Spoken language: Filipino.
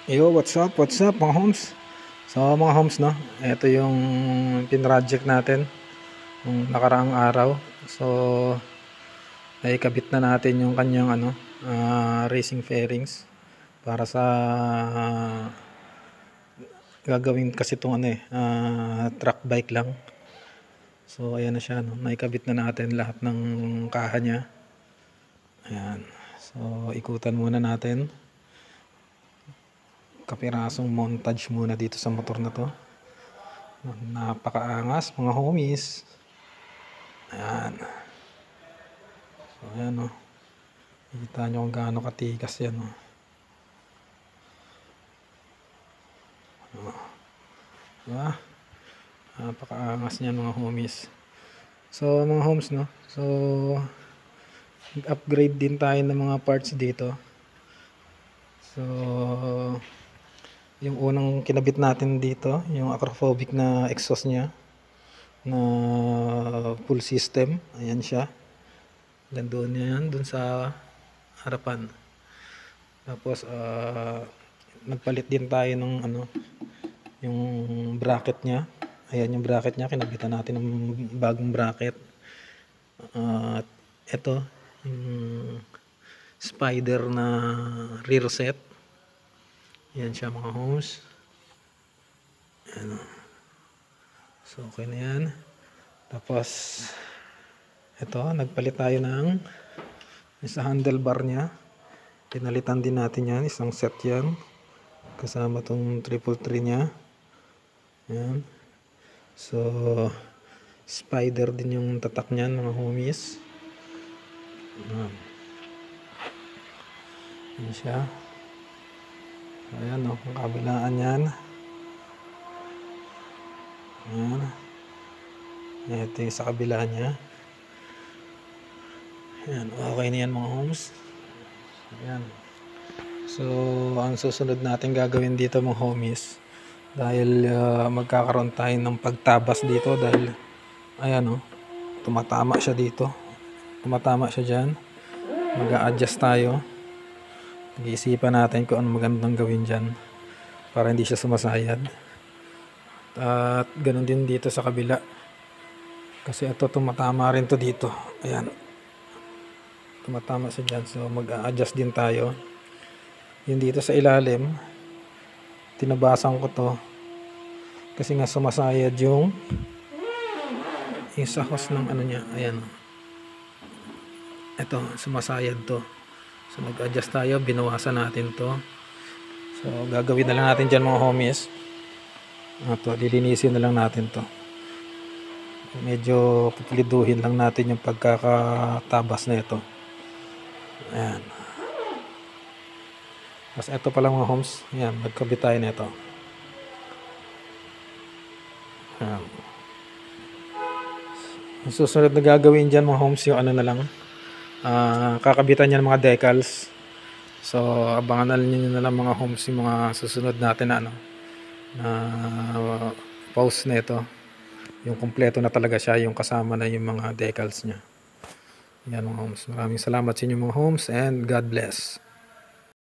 Yo, what's up mga homes? So mga homes, no, ito yung pinroject natin nung nakaraang araw. So ay kabit na natin yung kanyang racing fairings para sa gagawin kasi itong track bike lang. So ayan na siya, no? Naikabit na natin lahat ng kaha niya. Ayan. So ikutan muna natin. Kapirasong montage muna dito sa motor na to. Napakaangas mga homies. Ayan. So ayan, o. Kita nyo kung gaano katigas yan, o. Diba? Napakaangas niyan mga homies. So mga homes, no, so upgrade din tayo ng mga parts dito. So yung unang kinabit natin dito, yung acrophobic na exhaust nya na full system. Ayan siya. Doon yan, doon sa harapan. Tapos nagpalit din tayo ng yung bracket nya. Ayan yung bracket nya, kinabitan natin ng bagong bracket. At ito yung spider na rear set. Ayan siya mga homes. Ayan. So okay na yan. Tapos ito, nagpalit tayo ng sa handlebar nya. Pinalitan din natin yan, isang set yan kasama tong 333 nya. Ayan. So spider din yung tatak nyan mga homies. Ayan siya. Ayan, o, ang kabilaan yan. Ayan. Ito yung sa kabila nya. Ayan, okay na yan mga homes. Ayan. So ang susunod natin gagawin dito mga homies, dahil magkakaroon tayo ng pagtabas dito, dahil ayan, o, tumatama siya dito, tumatama siya dyan. Mag-a-adjust tayo. Pag-iisipan natin kung ano magandang gawin dyan para hindi siya sumasayad. At ganun din dito sa kabila, kasi ito tumatama rin to dito. Ayan, tumatama siya dyan. So mag-a-adjust din tayo. Yung dito sa ilalim, tinabasan ko to kasi nga sumasayad yung sahos ng nya. Ayan, ito sumasayad to. So mag-adjust tayo, binawasan natin to. So gagawin na lang natin dyan mga homies. Ito, lilinisin na lang natin to. Medyo pupuliduhin lang natin yung pagkakatabas na ito. Ayan. Tapos ito pala mga homes. Ayan, nagkabit tayo na ito. Ayan. Ang susunod na gagawin dyan mga homes, yung na lang, kakabitan niya ng mga decals. So abangan niyo na lang mga homes yung mga susunod natin na post na ito. Yung kompleto na talaga siya, yung kasama na yung mga decals niya. Yan mga homes. Maraming salamat sa inyo mga homes, and God bless.